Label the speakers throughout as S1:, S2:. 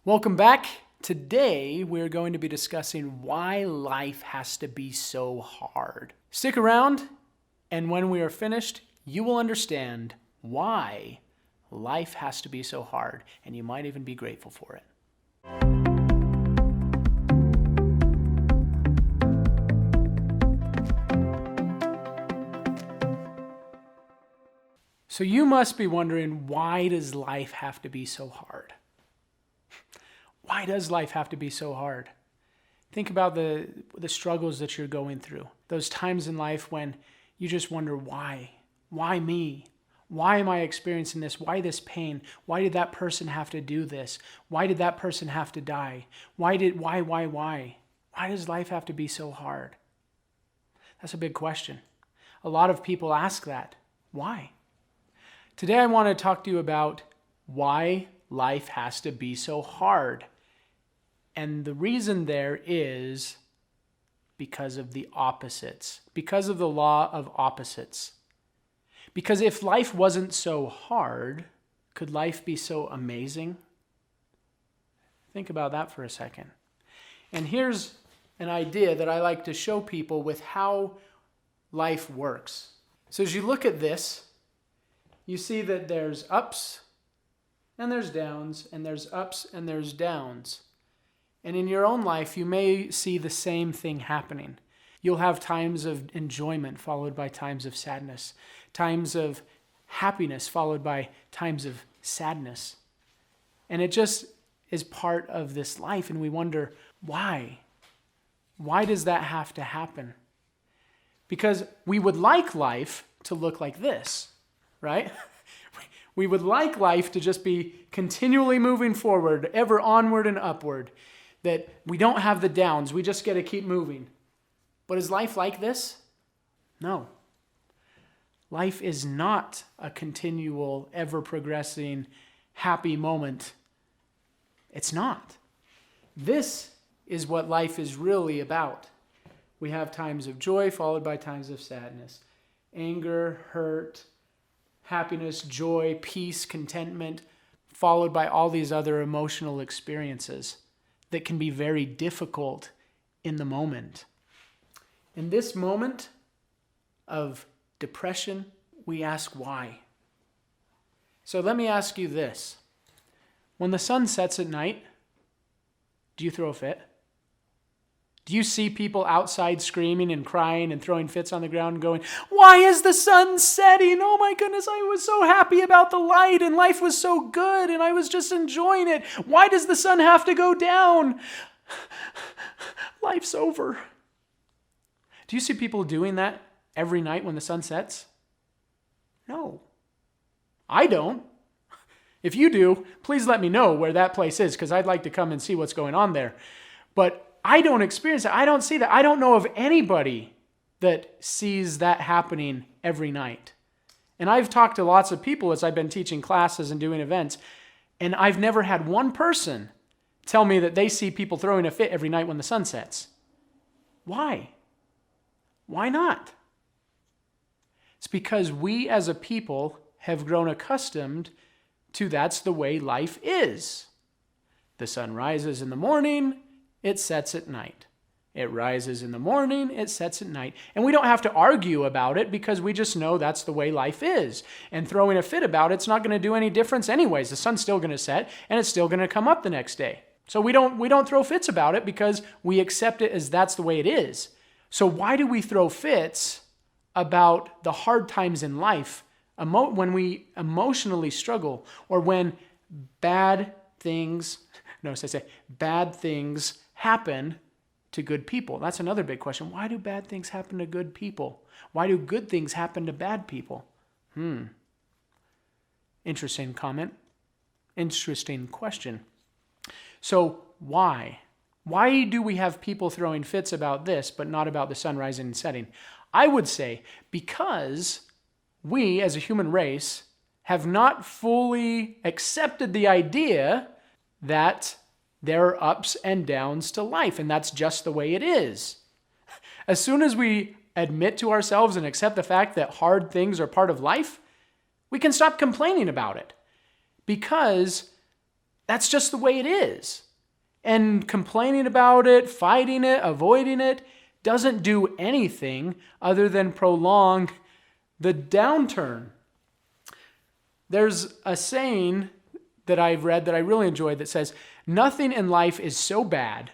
S1: Welcome back. Today we're going to be discussing why life has to be so hard. Stick around, and when we are finished, you will understand why life has to be so hard, and you might even be grateful for it. So you must be wondering, why does life have to be so hard? Why does life have to be so hard? Think about the struggles that you're going through. Those times in life when you just wonder, why? Why me? Why am I experiencing this? Why this pain? Why did that person have to do this? Why did that person have to die? Why? Why does life have to be so hard? That's a big question. A lot of people ask that. Why? Today I want to talk to you about why life has to be so hard. And the reason there is because of the opposites, because of the law of opposites. Because if life wasn't so hard, could life be so amazing? Think about that for a second. And here's an idea that I like to show people with how life works. So as you look at this, you see that there's ups and there's downs, and there's ups and there's downs. And in your own life, you may see the same thing happening. You'll have times of enjoyment followed by times of sadness, times of happiness followed by times of sadness. And it just is part of this life, and we wonder, why? Why does that have to happen? Because we would like life to look like this, right? We would like life to just be continually moving forward, ever onward and upward, that we don't have the downs, we just get to keep moving. But is life like this? No. Life is not a continual, ever-progressing, happy moment. It's not. This is what life is really about. We have times of joy followed by times of sadness, anger, hurt, happiness, joy, peace, contentment, followed by all these other emotional experiences that can be very difficult in the moment. In this moment of depression, we ask why. So let me ask you this. When the sun sets at night, do you throw a fit? Do you see people outside screaming and crying and throwing fits on the ground and going, why is the sun setting? Oh my goodness, I was so happy about the light and life was so good and I was just enjoying it. Why does the sun have to go down? Life's over. Do you see people doing that every night when the sun sets? No. I don't. If you do, please let me know where that place is, because I'd like to come and see what's going on there. But I don't experience it. I don't see that. I don't know of anybody that sees that happening every night. And I've talked to lots of people as I've been teaching classes and doing events, and I've never had one person tell me that they see people throwing a fit every night when the sun sets. Why? Why not? It's because we as a people have grown accustomed to that's the way life is. The sun rises in the morning, it sets at night. It rises in the morning, it sets at night. And we don't have to argue about it because we just know that's the way life is. And throwing a fit about it's not going to do any difference anyways. The sun's still going to set and it's still going to come up the next day. So we don't throw fits about it because we accept it as that's the way it is. So why do we throw fits about the hard times in life when we emotionally struggle, or when bad things happen to good people? That's another big question. Why do bad things happen to good people? Why do good things happen to bad people? Interesting comment. Interesting question. So why? Why do we have people throwing fits about this, but not about the sun rising and setting? I would say because we, as a human race, have not fully accepted the idea that there are ups and downs to life, and that's just the way it is. As soon as we admit to ourselves and accept the fact that hard things are part of life, we can stop complaining about it. Because That's just the way it is. And complaining about it, fighting it, avoiding it, doesn't do anything other than prolong the downturn. There's a saying that I've read that I really enjoyed that says, nothing in life is so bad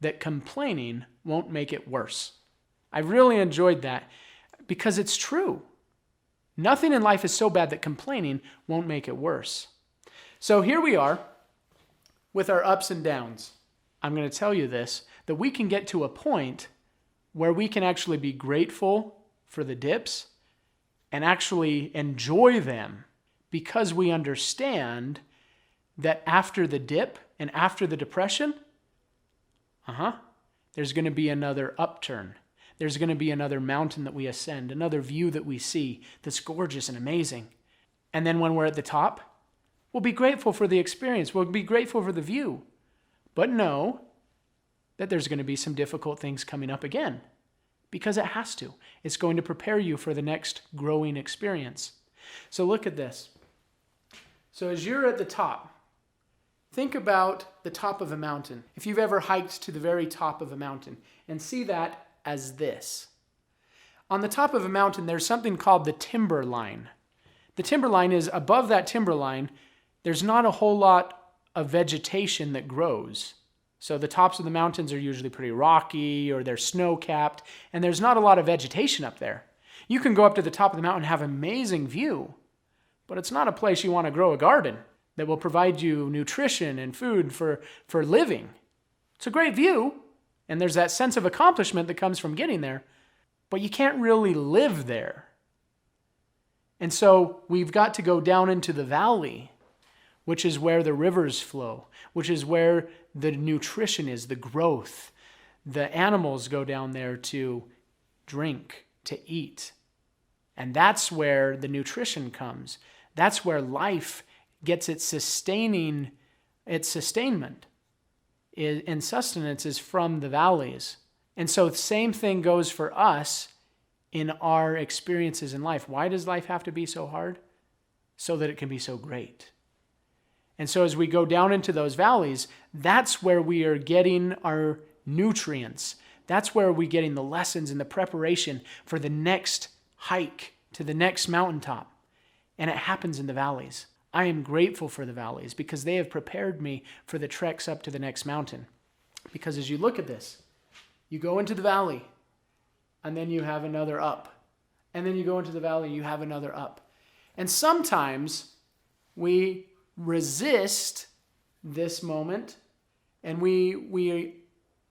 S1: that complaining won't make it worse. I really enjoyed that because it's true. Nothing in life is so bad that complaining won't make it worse. So here we are with our ups and downs. I'm going to tell you this, that we can get to a point where we can actually be grateful for the dips and actually enjoy them because we understand that after the dip and after the depression, there's going to be another upturn. There's going to be another mountain that we ascend, another view that we see that's gorgeous and amazing. And then when we're at the top, we'll be grateful for the experience. We'll be grateful for the view. But know that there's going to be some difficult things coming up again because it has to. It's going to prepare you for the next growing experience. So look at this. So as you're at the top, think about the top of a mountain. If you've ever hiked to the very top of a mountain and see that as this. On the top of a mountain, there's something called the timber line. The timber line is above that timber line, there's not a whole lot of vegetation that grows. So the tops of the mountains are usually pretty rocky or they're snow-capped, and there's not a lot of vegetation up there. You can go up to the top of the mountain and have an amazing view, but it's not a place you want to grow a garden that will provide you nutrition and food for living. It's a great view, and there's that sense of accomplishment that comes from getting there, but you can't really live there. And so we've got to go down into the valley, which is where the rivers flow, which is where the nutrition is, the growth. The animals go down there to drink, to eat. And that's where the nutrition comes. That's where life gets its sustainment and sustenance is from the valleys. And so the same thing goes for us in our experiences in life. Why does life have to be so hard? So that it can be so great. And so as we go down into those valleys, that's where we are getting our nutrients. That's where we're getting the lessons and the preparation for the next hike to the next mountaintop. And it happens in the valleys. I am grateful for the valleys because they have prepared me for the treks up to the next mountain. Because as you look at this, you go into the valley and then you have another up. And then you go into the valley, you have another up. And sometimes we resist this moment and we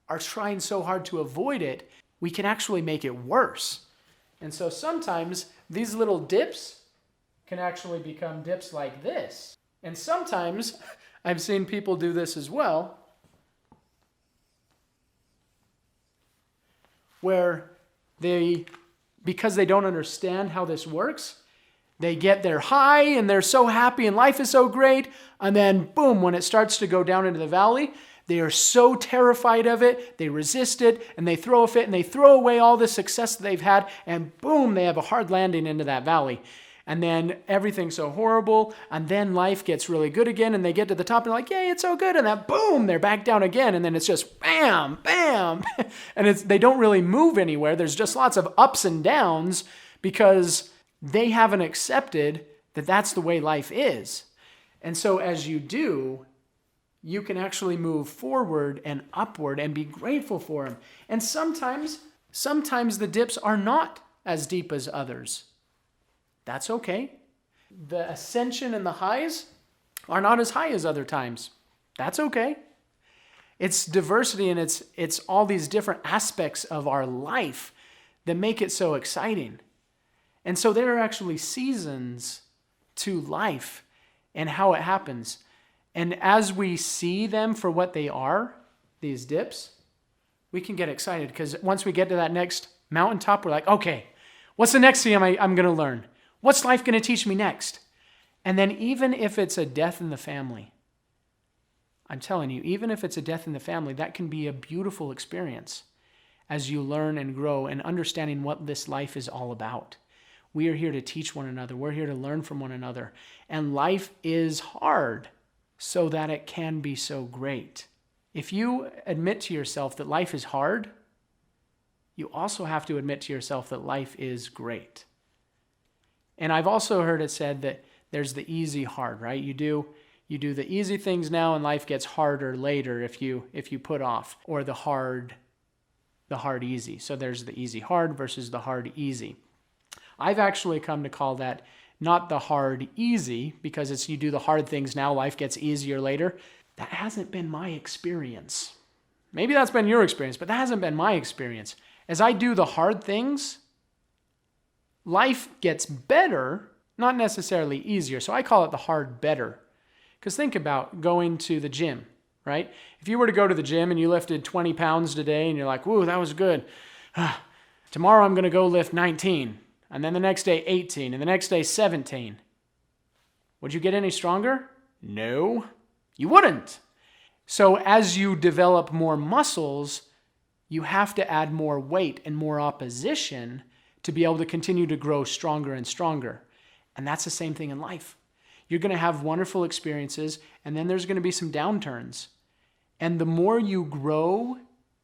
S1: are trying so hard to avoid it, we can actually make it worse. And so sometimes these little dips can actually become dips like this. And sometimes I've seen people do this as well, where because they don't understand how this works, they get their high and they're so happy and life is so great. And then boom, when it starts to go down into the valley, they are so terrified of it, they resist it, and they throw a fit and they throw away all the success that they've had, and boom, they have a hard landing into that valley. And then everything's so horrible, and then life gets really good again, and they get to the top and they're like, yay, it's so good, and then boom, they're back down again, and then it's just bam, bam, and they don't really move anywhere. There's just lots of ups and downs because they haven't accepted that that's the way life is. And so as you do, you can actually move forward and upward and be grateful for them. And sometimes the dips are not as deep as others. That's okay. The ascension and the highs are not as high as other times. That's okay. It's diversity and it's all these different aspects of our life that make it so exciting. And so there are actually seasons to life and how it happens. And as we see them for what they are, these dips, we can get excited because once we get to that next mountaintop, we're like, okay, what's the next thing I'm going to learn? What's life going to teach me next? And then even if it's a death in the family, I'm telling you, even if it's a death in the family, that can be a beautiful experience as you learn and grow and understanding what this life is all about. We are here to teach one another. We're here to learn from one another. And life is hard. so that it can be so great. If you admit to yourself that life is hard, you also have to admit to yourself that life is great. And I've also heard it said that there's the easy hard, right? You do the easy things now and life gets harder later if you put off, or the hard easy. So there's the easy hard versus the hard easy. I've actually come to call that not the hard easy, because it's you do the hard things now, life gets easier later. That hasn't been my experience. Maybe that's been your experience, but that hasn't been my experience. As I do the hard things, life gets better, not necessarily easier. So I call it the hard better. Because think about going to the gym, right? If you were to go to the gym and you lifted 20 pounds today and you're like, whoa, that was good. Tomorrow I'm going to go lift 19. And then the next day 18. And the next day 17. Would you get any stronger? No, you wouldn't. So as you develop more muscles, you have to add more weight and more opposition to be able to continue to grow stronger and stronger. And that's the same thing in life. You're going to have wonderful experiences, and then there's going to be some downturns. And the more you grow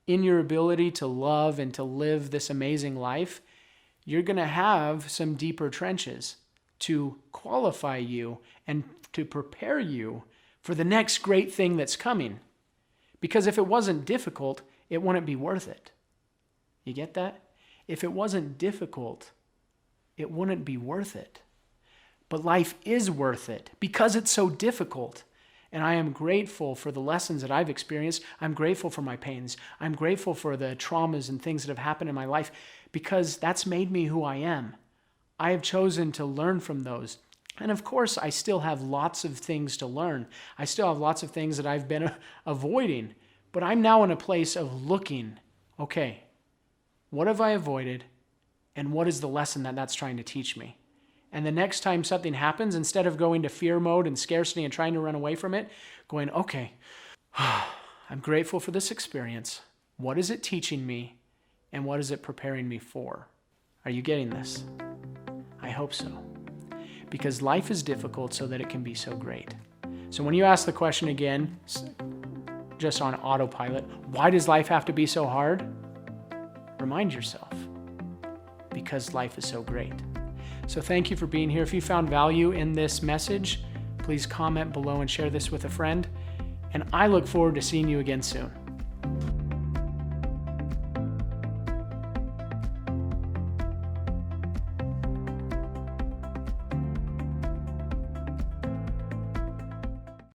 S1: in your ability to love and to live this amazing life, you're going to have some deeper trenches to qualify you and to prepare you for the next great thing that's coming. Because if it wasn't difficult, it wouldn't be worth it. You get that? If it wasn't difficult, it wouldn't be worth it. But life is worth it because it's so difficult. And I am grateful for the lessons that I've experienced. I'm grateful for my pains. I'm grateful for the traumas and things that have happened in my life because that's made me who I am. I have chosen to learn from those. And of course, I still have lots of things to learn. I still have lots of things that I've been avoiding. But I'm now in a place of looking, okay, what have I avoided? And what is the lesson that that's trying to teach me? And the next time something happens, instead of going to fear mode and scarcity and trying to run away from it, going, okay, I'm grateful for this experience. What is it teaching me? And what is it preparing me for? Are you getting this? I hope so. Because life is difficult so that it can be so great. So when you ask the question again, just on autopilot, why does life have to be so hard? Remind yourself, because life is so great. So thank you for being here. If you found value in this message, please comment below and share this with a friend. And I look forward to seeing you again soon.